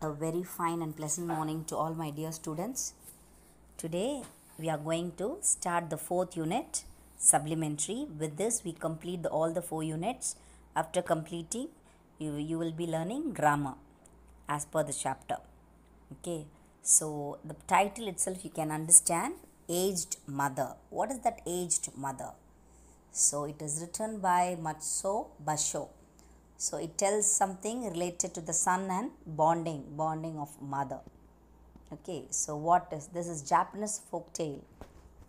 A very fine and pleasant morning to all my dear students. Today we are going to start the fourth unit, supplementary. With this we complete all the 4 units. After completing, you will be learning grammar as per the chapter. Okay, so the title itself you can understand, Aged Mother. What is that aged mother? So it is written by Matsuo Basho. So it tells something related to the son and bonding of mother. Okay, so what is this? Is Japanese folk tale.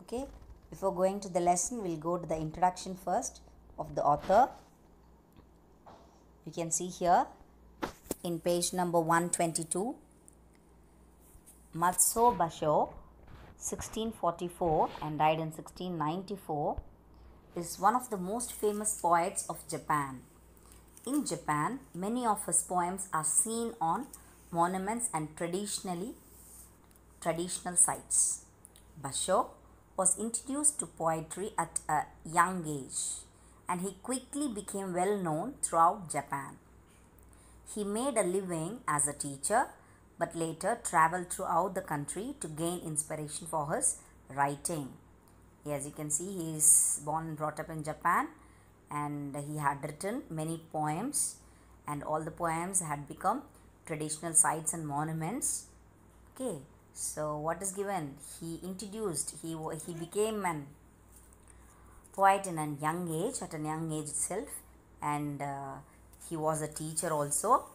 Okay, before going to the lesson, we'll go to the introduction first of the author. You can see here in page number 122, Matsuo Basho, 1644 and died in 1694, is one of the most famous poets of Japan. In Japan, many of his poems are seen on monuments and traditional sites. Basho was introduced to poetry at a young age, and he quickly became well known throughout Japan. He made a living as a teacher, but later traveled throughout the country to gain inspiration for his writing. As you can see, he is born and brought up in Japan, and he had written many poems, and all the poems had become traditional sites and monuments. Okay, so what is given? He became an poet in a young age, at a young age itself, and he was a teacher also.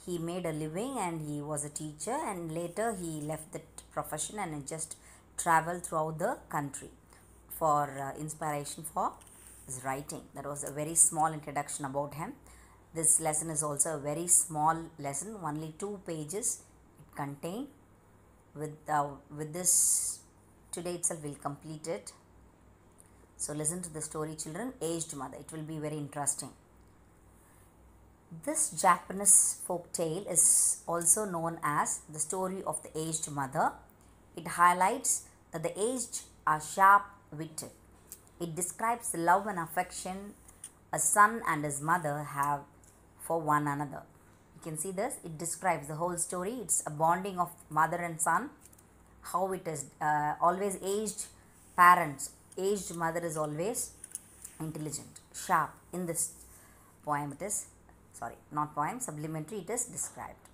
He made a living and he was a teacher, and later he left that profession and just traveled throughout the country for inspiration for his writing. That was a very small introduction about him. This lesson is also a very small lesson, only 2 pages it contained. With this, today itself we'll complete it. So listen to the story, children. Aged Mother. It will be very interesting. This Japanese folk tale is also known as the story of the aged mother. It highlights that the aged are sharp-witted. It describes the love and affection a son and his mother have for one another. You can see this. It describes the whole story. It's a bonding of mother and son. How it is always aged parents. Aged mother is always intelligent, sharp. In this poem it is, not poem, supplementary, it is described.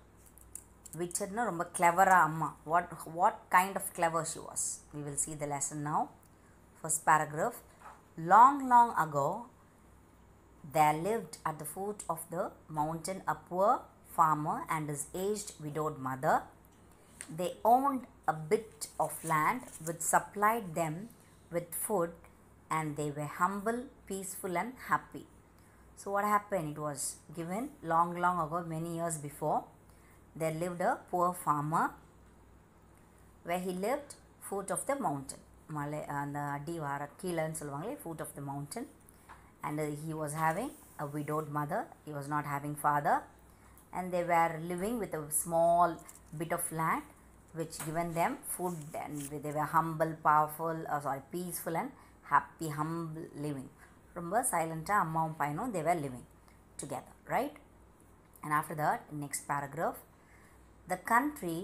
Witted na romba clever amma. What kind of clever she was? We will see the lesson now. First paragraph. Long ago, there lived at the foot of the mountain a poor farmer and his aged widowed mother. They owned a bit of land which supplied them with food, and they were humble, peaceful and happy. So what happened? It was given long ago, many years before. There lived a poor farmer where he lived foot of the mountain. அந்த அடி வார கீழன்னு சொல்லுவாங்களே, foot of the mountain, and he was having a widowed mother. He was not having father, and they were living with a small bit of land which given them food, and they were humble, peaceful and happy, humble living. ரொம்ப சைலண்ட்டாக அம்மாவும் பையனும் they were living together, right? And after that, next paragraph, the country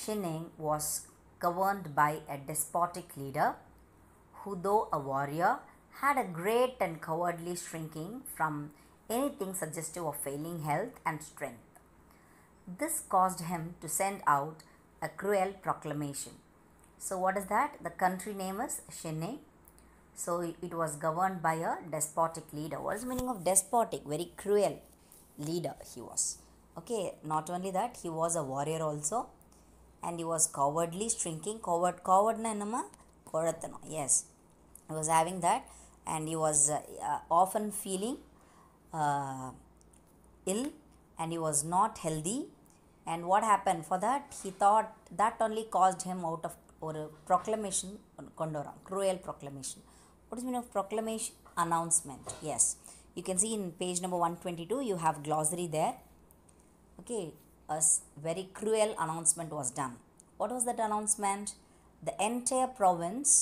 Shining was governed by a despotic leader who, though a warrior, had a great and cowardly shrinking from anything suggestive of failing health and strength. This caused him to send out a cruel proclamation. So what is that? The country name is Shining. So it was governed by a despotic leader. What is the meaning of despotic? Very cruel leader he was. Okay, not only that, he was a warrior also, and he was cowardly, shrinking. Cowardna enama kodathanam. Yes, he was having that, and he was often feeling ill, and he was not healthy. And what happened? For that, he thought that only caused him out of or a proclamation, cruel proclamation. What is the meaning of proclamation? Announcement. Yes, you can see in page number 122 you have glossary there. Okay, a very cruel announcement was done. What was that announcement? The entire province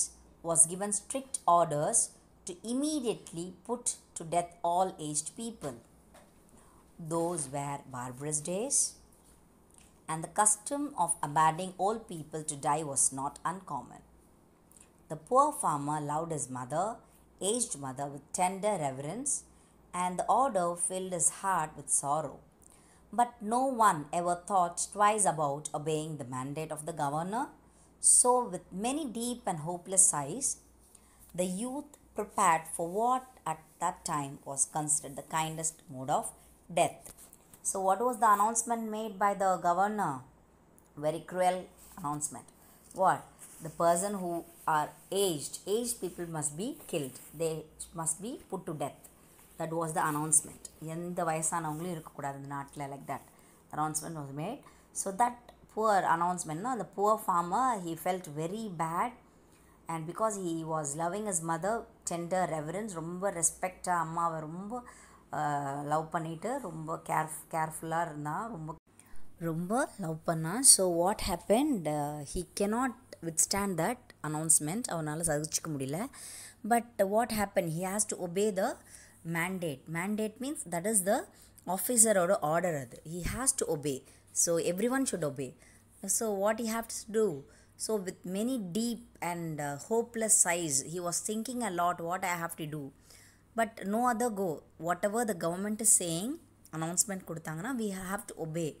was given strict orders to immediately put to death all aged people. Those were barbarous days, and the custom of abandoning old people to die was not uncommon. The poor farmer loved his mother, aged mother, with tender reverence, and the order filled his heart with sorrow. But no one ever thought twice about obeying the mandate of the governor. So, with many deep and hopeless sighs, the youth prepared for what at that time was considered the kindest mode of death. So, what was the announcement made by the governor? Very cruel announcement. What? The person who are aged people must be killed. They must be put to death. That was the announcement. எந்த வயசானவங்களும் இருக்கக்கூடாது இந்த நாட்டில், like that. The announcement was made. So that poor announcement, the poor farmer, he felt very bad. And because he was loving his mother, tender reverence, ரொம்ப ரெஸ்பெக்டாக அம்மாவை ரொம்ப love பண்ணிவிட்டு ரொம்ப கேர்ஃபுல்லாக இருந்தான், ரொம்ப லவ் பண்ணான். So what happened, he cannot withstand that announcement. அவனால் சகிச்சிக்க முடியல. But what happen, he has to obey the mandate means that is the officeரோட ஆர்டர். அது he has to obey, so everyone should obey. So what he has to do, so with many deep and hopeless sighs, he was thinking a lot what I have to do, but no other go. Whatever the government is saying, announcement கொடுத்தாங்கன்னா we have to obey.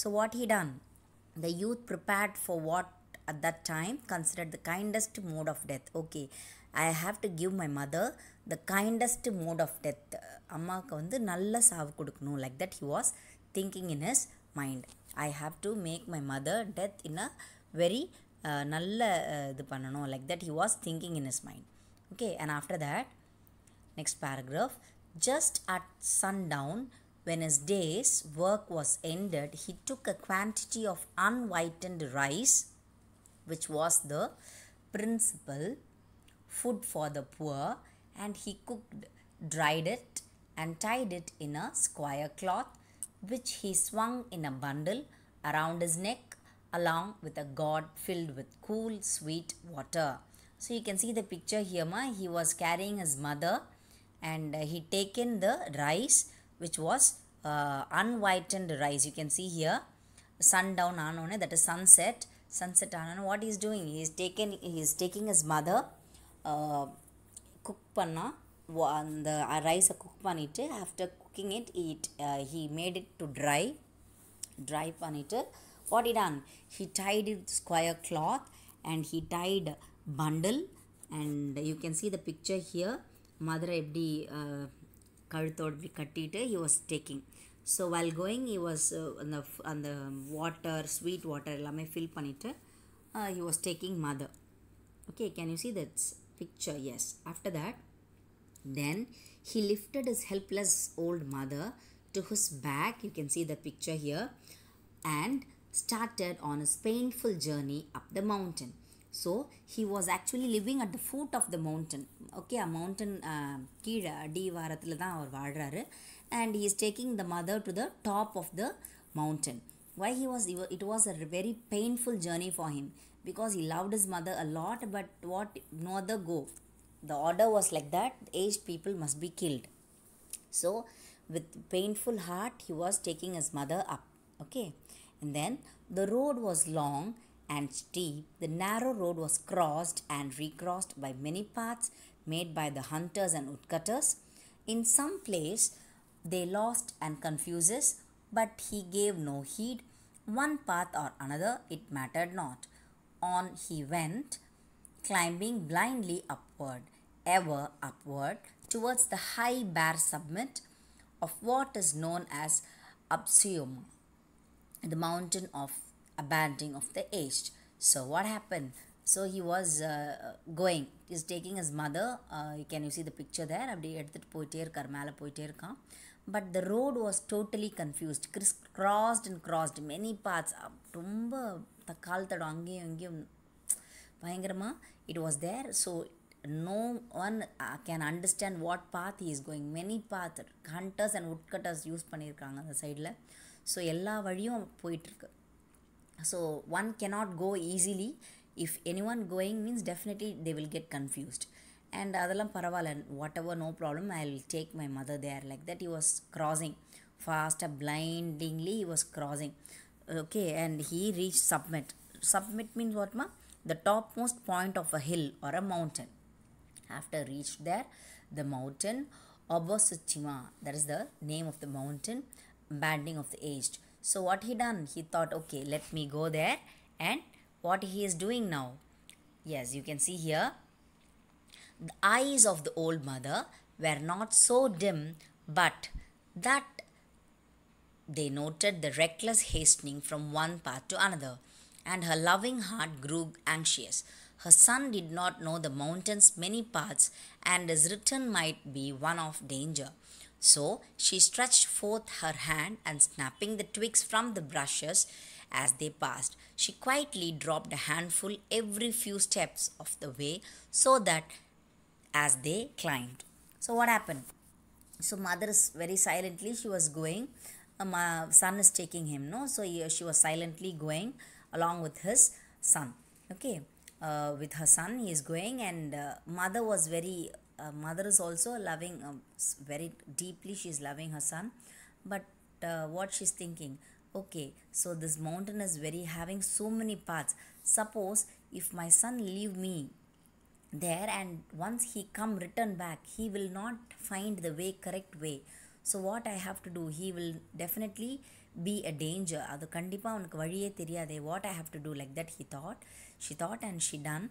So what he done, the youth prepared for what at that time considered the kindest mode of death. Okay, I have to give my mother the kindest mode of death. அம்மாவுக்கு வந்து நல்ல சாவு கொடுக்கணும், like that he was thinking in his mind. I have to make my mother death in a very நல்ல இது பண்ணணும், like that he was thinking in his mind. Okay, and after that, next paragraph, just at sundown, when his day's work was ended, he took a quantity of unwhitened rice, which was the principal food for the poor, and he cooked, dried it, and tied it in a square cloth, which he swung in a bundle around his neck, along with a gourd filled with cool, sweet water. So you can see the picture here, he was carrying his mother, and he taken the rice, which was unwhitened rice. You can see here, sundown aanone, that is sunset aanone, what he is doing, he is taking his mother, cook panna அந்த ரைஸை cook பண்ணிவிட்டு, after cooking it he made it to dry பண்ணிவிட்டு, what he done, he tied it with square cloth, and he tied bundle, and you can see the picture here, mother எப்படி கழுத்தோடு இப்படி கட்டிட்டு he was taking. So while going, he was அந்த water, sweet water எல்லாமே fill பண்ணிவிட்டு he was taking mother. Okay, can you see that picture? Yes. After that, then he lifted his helpless old mother to his back, you can see the picture here, and started on his painful journey up the mountain. So he was actually living at the foot of the mountain. Okay, a mountain கீழே அடிவாரத்தில் தான் அவர் வாழ்கிறாரு, and he is taking the mother to the top of the mountain. Why it was a very painful journey for him, because he loved his mother a lot, but no other go. The order was like that, aged people must be killed. So with painful heart, he was taking his mother up. Okay, and then the road was long and steep. The narrow road was crossed and recrossed by many paths made by the hunters and woodcutters. In some place they lost and confuses, but he gave no heed. One path or another, it mattered not. On he went, climbing blindly upward, ever upward, towards the high bare summit of what is known as Upsium, the mountain of abandoning of the aged. So what happened? So he was going, he's taking his mother, can you see the picture there, அப்படி எடுத்துகிட்டு போயிட்டே இருக்கார், மேலே போயிட்டே இருக்கான். But the road was totally confused, crossed and crossed many paths. ரொம்ப கால் தடம் அங்கேயும் இங்கேயும் பயங்கரமாக it was there. So no one can understand what path he is going. Many paths, hunters and woodcutters use பண்ணியிருக்காங்க அந்த சைடில். ஸோ எல்லா வழியும் போயிட்டுருக்கு. So one cannot go easily. If anyone going means definitely they will get confused. And அதெல்லாம் பரவாயில்ல, whatever, no problem, I will take my mother there, like that he was crossing fast, blindingly he was crossing. Okay, and he reached summit. Summit means what, ma? The topmost point of a hill or a mountain. After reached there, the mountain Obosuchima, that is the name of the mountain, banding of the aged. So what he done? He thought, okay, let me go there. And what he is doing now? Yes, you can see here. The eyes of the old mother were not so dim, but that they noted the reckless hastening from one path to another, and her loving heart grew anxious. Her son did not know the mountain's many paths, and his return might be one of danger. So she stretched forth her hand, and snapping the twigs from the bushes as they passed, she quietly dropped a handful every few steps of the way, so that as they climbed. So what happened? So mother is very silently, she was going. Son is taking him, no? So she was silently going along with his son. Okay, with her son he is going, and mother was very. Mother is also loving very deeply. She is loving her son, but what she's thinking? Okay, so this mountain is very having so many paths. Suppose if my son leave me there, and once he come return back, he will not find the way, correct way. So what I have to do, he will definitely be a danger. அது கண்டிப்பாக அவனுக்கு வழியே தெரியாதே. What I have to do, like that she thought and she done.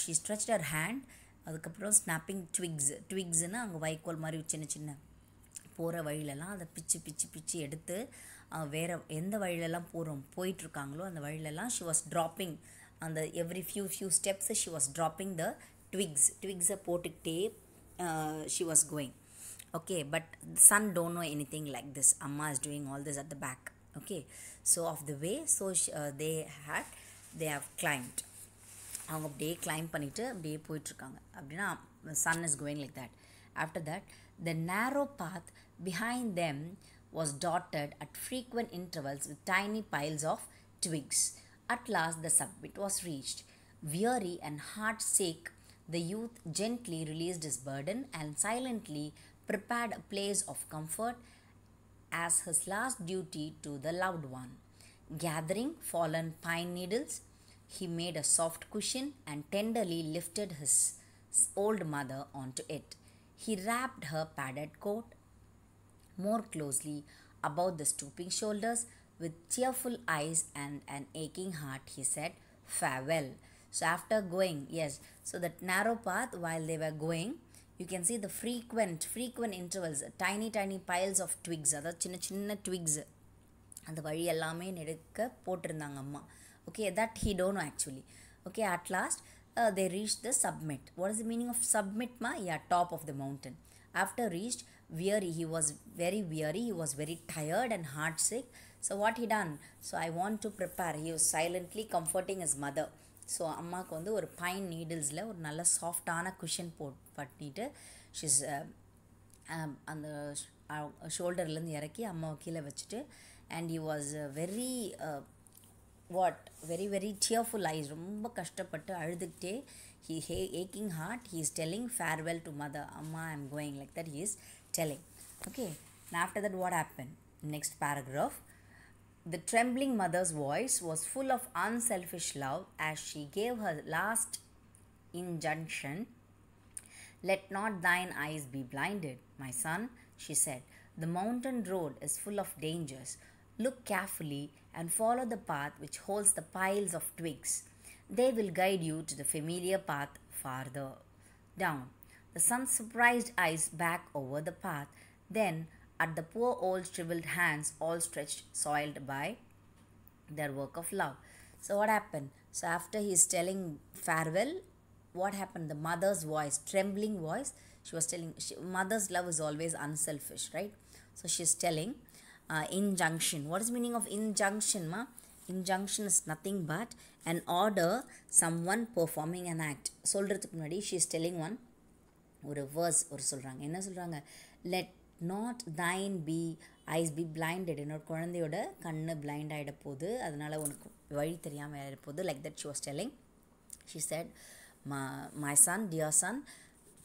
She stretched her hand. அதுக்கப்புறம் snapping ட்விக்ஸ்னு அங்கே வைக்கோல் மாதிரி சின்ன சின்ன போகிற வழியிலலாம் அதை பிச்சு பிச்சு பிச்சு எடுத்து வேறு எந்த வழியிலலாம் போயிட்டுருக்காங்களோ அந்த வழியிலலாம் she was dropping அந்த every few steps she was dropping the twigs போட்டுக்கிட்டே she was going. Okay, but son don't know anything like this. Amma is doing all this at the back. Okay, so of the way, so they have climbed. அவங்க அப்படியே climb பண்ணிட்டு அப்படியே போயிட்டுருக்காங்க. அப்படின்னா sun is going like that. After that, the narrow path behind them was dotted at frequent intervals with tiny piles of twigs. At last, the summit was reached. Weary and heart-sick, the youth gently released his burden and silently prepared a place of comfort as his last duty to the loved one. Gathering fallen pine needles, he made a soft cushion and tenderly lifted his old mother onto it. He wrapped her padded coat more closely about the stooping shoulders. With tearful eyes and an aching heart, he said, "Farewell." So after going, yes, so that narrow path, while they were going, you can see the frequent intervals, tiny piles of twigs, அதாவது சின்ன சின்ன twigs அந்த வழி எல்லாமே நெடுக்க போட்டிருந்தாங்க அம்மா. Okay, that he don't know actually. Okay, at last they reached the summit. What is the meaning of summit, ma? Yeah, top of the mountain. After reached, weary, he was very weary, he was very tired and heart sick. So what he done? So I want to prepare. He was silently comforting his mother. So அம்மாவுக்கு வந்து ஒரு pine நீடில்ஸில் ஒரு நல்ல சாஃப்டான cushion பண்ணிட்டு she's அந்த ஷோல்டர்லேருந்து இறக்கி அம்மாவை கீழே வச்சுட்டு and he was very very tearful eyes, ரொம்ப கஷ்டப்பட்டு அழுதுகிட்டே ஏக்கிங் heart he is telling farewell to mother. அம்மா I am going, like that he is telling. Okay, after that what happen? Next paragraph. The trembling mother's voice was full of unselfish love as she gave her last injunction. "Let not thine eyes be blinded, my son," she said. "The mountain road is full of dangers. Look carefully and follow the path which holds the piles of twigs. They will guide you to the familiar path farther down." The son's surprised eyes back over the path, then at the poor old shriveled hands all stretched, soiled by their work of love. So what happened? So after he is telling farewell, what happened? The mother's voice, trembling voice, she was telling, mother's love is always unselfish, right? So she is telling injunction. What is the meaning of injunction, ma? Injunction is nothing but an order, someone performing an act. சொல்கிறதுக்கு முன்னாடி she is telling ஒரு verse சொல்கிறாங்க. என்ன சொல்கிறாங்க? Let not thine be eyes be blinded. என்னோட குழந்தையோட கண்ணு blind ஆகிட போகுது, அதனால் உனக்கு வழி தெரியாமல் ஆகிட போகுது. Like that she was telling. She said, my son, dear son,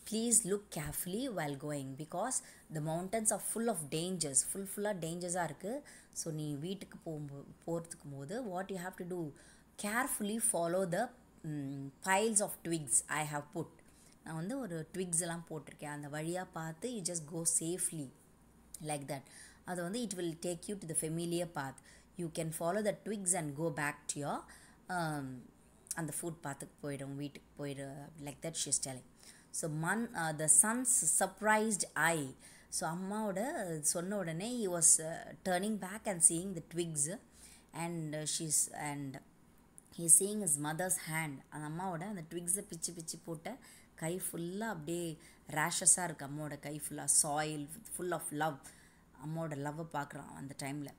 Please look carefully while going because the mountains are full of dangers. Full dangersாக இருக்குது. ஸோ நீ வீட்டுக்கு போகிறதுக்கு போது what you have to do, carefully follow the piles of twigs I have put. நான் வந்து ஒரு twigs எல்லாம் போட்டிருக்கேன், அந்த வழியாக பார்த்து you just go safely like that. அது வந்து it will take you to the familiar path. You can follow the twigs and go back to your அந்த ஃபுட் பாத்துக்கு போயிடும், வீட்டுக்கு போயிடு, like that she is telling. So the son's surprised eye. So அம்மாவோட சொன்ன உடனே he was turning back and seeing the twigs and he's seeing his mother's hand. அந்த அம்மாவோட அந்த ட்விக்ஸை பிச்சு போட்ட கை ஃபுல்லாக அப்படியே ரேஷஸாக இருக்குது. அம்மாவோட கை ஃபுல்லாக சாயில் ஃபுல் ஆஃப் லவ். அம்மாவோட லவ்வை பார்க்குறான் அந்த டைமில்.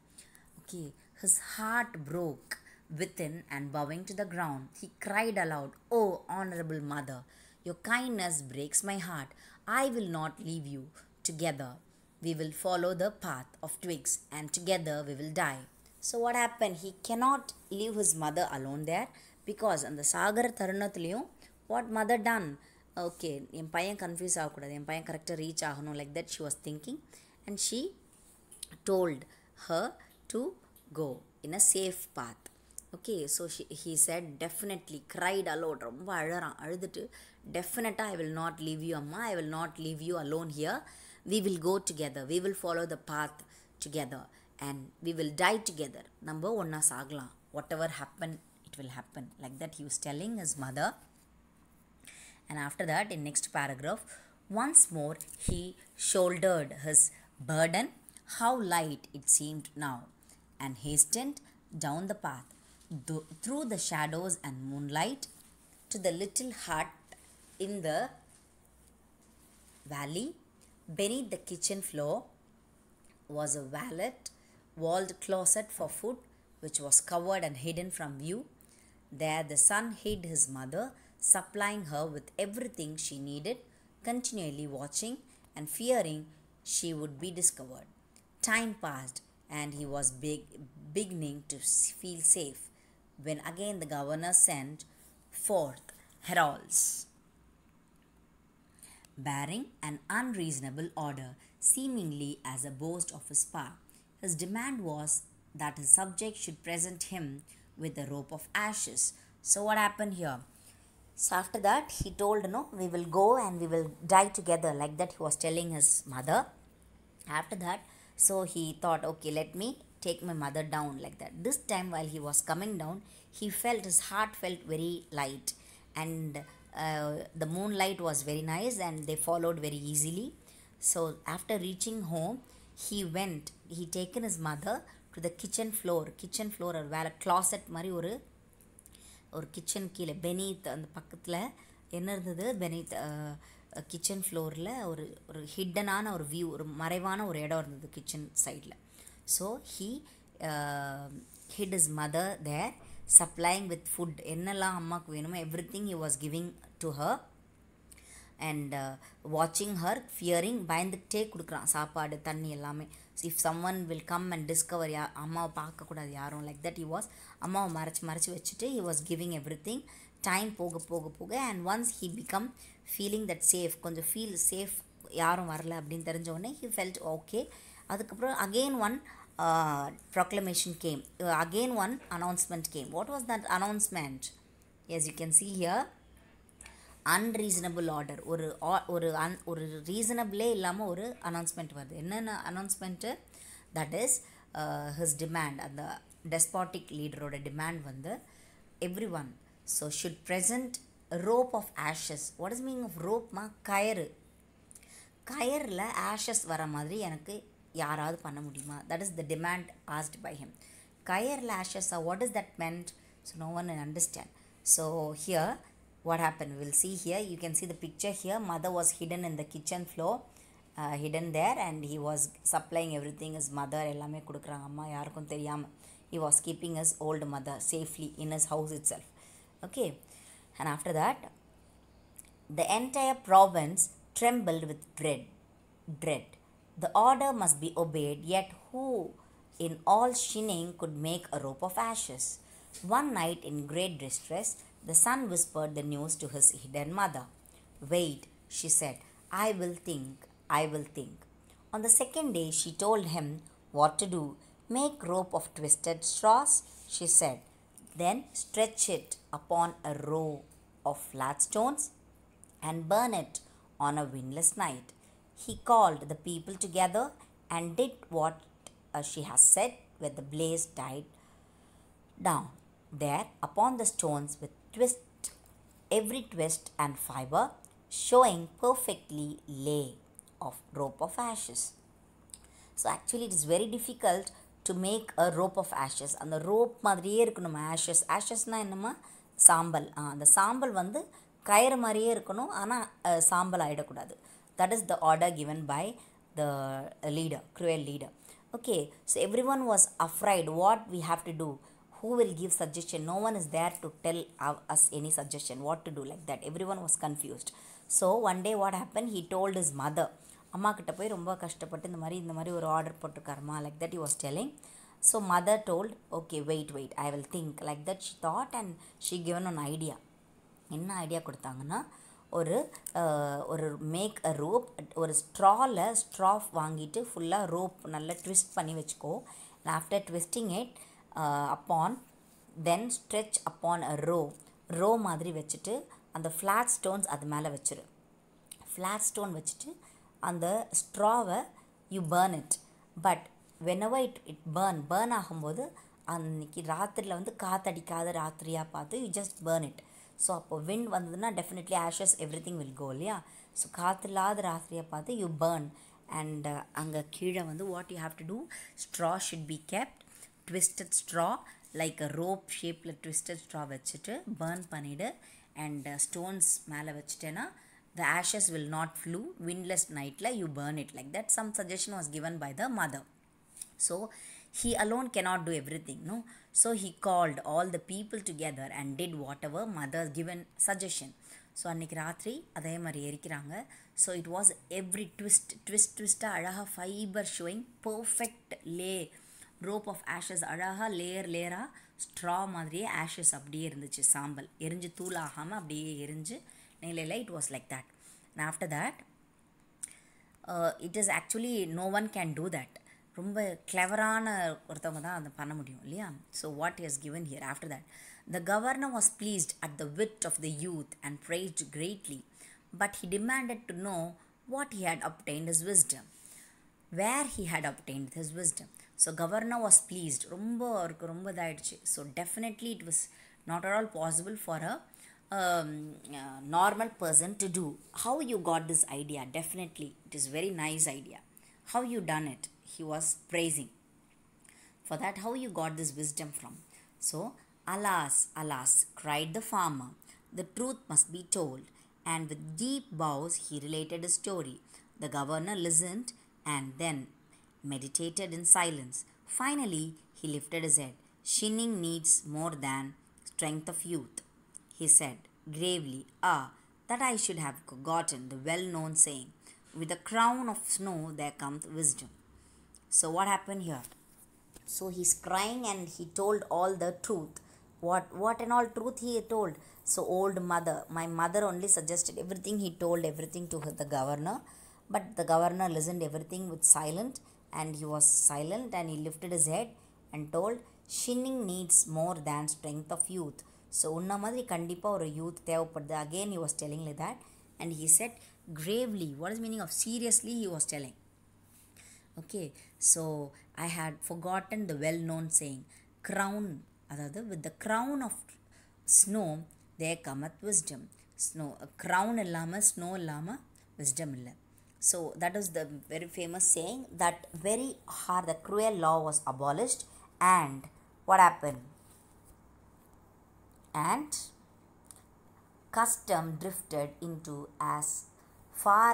Okay, his heart broke within and bowing to the ground he cried aloud, "Oh honorable mother, your kindness breaks my heart. I will not leave you. Together we will follow the path of twigs and together we will die." So what happened? He cannot leave his mother alone there because அந்த சாகர தருணத்துலேயும் what mother done? Okay, என் பையன் confuse ஆகக்கூடாது, என் பையன் கரெக்டாக reach ஆகணும், like that she was thinking, and she told her to go in a safe path. Okay, so he said definitely, cried aloud, ரொம்ப அழுதுட்டு definitely I will not leave you amma, I will not leave you alone here, we will go together, we will follow the path together and we will die together. நம்ம ஒன்றா சாகலாம், whatever happen it will happen, like that he was telling his mother. And after that, in next paragraph, once more he shouldered his burden, how light it seemed now, and hastened down the path through the shadows and moonlight to the little hut in the valley. Beneath the kitchen floor was a walled closet for food which was covered and hidden from view. There the son hid his mother, supplying her with everything she needed, continually watching and fearing she would be discovered. Time passed and he was beginning to feel safe when again the governor sent forth heralds bearing an unreasonable order, seemingly as a boast of his power. His demand was that his subjects should present him with a rope of ashes. So what happened here? So after that he told, no, we will go and we will die together, like that he was telling his mother. After that, so he thought, okay, let me take my mother down, like that. This time while he was coming down, his heart felt very light, and the moonlight was very nice and they followed very easily. So after reaching home, he taken his mother to the kitchen floor ஒரு வேலை closet மாதிரி ஒரு kitchen கீழே beneath அந்த பக்கத்தில் என்ன இருந்தது, beneath kitchen ஃப்ளோரில் ஒரு ஹிட்டனான ஒரு வியூ, ஒரு மறைவான ஒரு இடம் இருந்தது கிச்சன் சைடில். So he hid his mother there, supplying with food, என்னெல்லாம் அம்மாவுக்கு வேணுமோ everything he was giving to her, and watching her, fearing, பயந்துக்கிட்டே கொடுக்குறான் சாப்பாடு தண்ணி எல்லாமே. So if someone will come and discover, அம்மாவை பார்க்கக்கூடாது யாரும், like that he was அம்மாவை மறைச்சி வச்சுட்டு he was giving everything. Time போக and once he become feeling that safe, கொஞ்சம் feel safe, யாரும் வரல அப்படின்னு தெரிஞ்ச உடனே he felt okay. அதுக்கப்புறம் again one proclamation came, again one announcement came. What was that announcement? Yes, you can see here, unreasonable order. ஒரு ரீசனபிளே இல்லாமல் ஒரு அனௌன்ஸ்மெண்ட் வருது. என்னென்ன announcement? That is his demand, அந்த டெஸ்பாட்டிக் லீடரோட டிமாண்ட் வந்து every one should present a rope of ashes. What is meaning of rope? கயரில் ashes வர மாதிரி எனக்கு யாராவது பண்ண முடியுமா? That is the demand asked by him. கயரில் ashes, what is that meant? So no one will understand. So here what happened, we'll see here, you can see the picture here. Mother was hidden in the kitchen floor, hidden there, and he was supplying everything. His mother எல்லாமே கொடுக்குறாங்க, அம்மா யாருக்கும் தெரியாமல். He was keeping his old mother safely in his house itself. Okay, and after that the entire province trembled with dread. The order must be obeyed, yet who in all Shining could make a rope of ashes? One night in great distress, the son whispered the news to his hidden mother. Wait, she said. I will think, I will think. On the second day, she told him what to do. Make rope of twisted straws, she said. Then stretch it upon a row of flat stones and burn it on a windless night. He called the people together and did what she has said when the blaze died down. There upon the stones with every twist and fiber showing perfectly lay of rope of ashes. So actually it is very difficult to make a rope of ashes. அந்த rope மாதிரியே இருக்கணும் ashes. ashesனால் என்னமா சாம்பல். அந்த சாம்பல் வந்து கயிறு மாதிரியே இருக்கணும், ஆனால் சாம்பல் ஆகிடக்கூடாது. That is the order given by the leader, cruel leader. Okay, so everyone was afraid what we have to do. Who will give suggestion? No one is there to tell us any suggestion what to do like that. Everyone was confused. So one day what happened, he told his mother, அம்மா கிட்ட போய் ரொம்ப கஷ்டப்பட்டு இந்த மாதிரி ஒரு order போட்டிருக்காருமா, like that he was telling. So mother told, okay, wait, I will think. Like that she thought and she given an idea. என்ன ஐடியா கொடுத்தாங்கன்னா, ஒரு மேக் அ ரோப், ஒரு ஸ்ட்ரா வாங்கிட்டு ஃபுல்லாக ரோப் நல்லா ட்விஸ்ட் பண்ணி வச்சுக்கோ. and after twisting it upon then stretch upon a row மாதிரி வச்சுட்டு அந்த ஃப்ளாட் ஸ்டோன்ஸ் அது மேலே வச்சிரு. ஃப்ளாட் ஸ்டோன் வச்சுட்டு அந்த ஸ்ட்ராவை you burn it. But whenever it burn ஆகும்போது அன்றைக்கி ராத்திரியில் வந்து காற்றடிக்காத ராத்திரியாக பார்த்து you just burn it. So அப்போ விண்ட் வந்ததுன்னா definitely ashes everything will go இல்லையா. ஸோ காற்று இல்லாத ராத்திரியாக பார்த்து யூ பேர்ன். அண்ட் அங்கே கீழே வந்து what you have to do, straw should be kept, twisted straw like a rope ஷேப்பில் ட்விஸ்டட் ஸ்ட்ரா வச்சுட்டு பேர்ன் பண்ணிவிடு. அண்ட் ஸ்டோன்ஸ் மேலே வச்சுட்டேன்னா the ashes will not flew, windless nightla you burn it. Like that some suggestion was given by the mother. So he alone cannot do everything, no. So he called all the people together and did whatever mother given suggestion. So அன்றைக்கி ராத்திரி அதே மாதிரி எரிக்கிறாங்க. So it was every twist அழகாக fibre showing perfect rope of ashes அழகாக லேயராக straw மாதிரியே Ashes அப்படியே இருந்துச்சு. சாம்பல் எரிஞ்சு தூளாகாமல் அப்படியே எரிஞ்சு நிலையில் it was like that. And after that it is actually no one can do that. ரொம்ப கிளவரான ஒருத்தவங்க தான் அதை பண்ண முடியும் இல்லையா. So what is given here after that, the governor was pleased at the wit of the youth and praised greatly, but he demanded to know what he had obtained his wisdom, where he had obtained his wisdom. So governor was pleased, அவருக்கு ரொம்ப இதாகிடுச்சு. So definitely it was not at all possible for a normal person to do. How you got this idea? Definitely it is very nice idea. How you done it? He was praising for that. How you got this wisdom from? So alas, cried the farmer, the truth must be told. And with deep bows he related his story. The governor listened and then meditated in silence. Finally he lifted his head. Shinning needs more than strength of youth, he said gravely. That I should have forgotten the well-known saying, with a crown of snow there comes wisdom. So what happened here? So he's crying and he told all the truth. What and all truth he told? So old mother, my mother only suggested everything. He told everything to the governor, but the governor listened everything with silent, and he was silent and he lifted his head and told, shinning needs more than strength of youth. So unna madri kandipa or youth தேவைப்படுது. Again he was telling like that, and he said gravely. What is meaning of seriously? He was telling, okay, so I had forgotten the well-known saying, crown, அதாவது with the crown of snow there cometh wisdom. Snow, crown இல்லாமல் snow இல்லாமல் wisdom இல்லை. So that is the very famous saying. That very hard, the cruel law was abolished, and what happened? And custom drifted into as far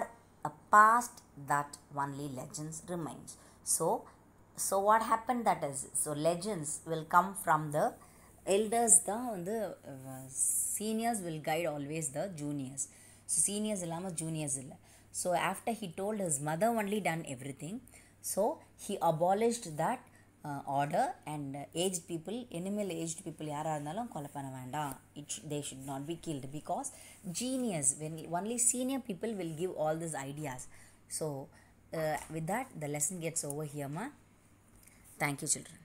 a past that only legends remains. So what happened, that is, so legends will come from the elders. The seniors will guide always the juniors. So seniors illama juniors illa. So after he told his mother only done everything, so he abolished that order, and aged people, animal aged people யாராக இருந்தாலும் கொலை பண்ண வேண்டாம். They should not be killed because genius, when only senior people will give all these ideas. So with that the lesson gets over here, ma. Thank you, children.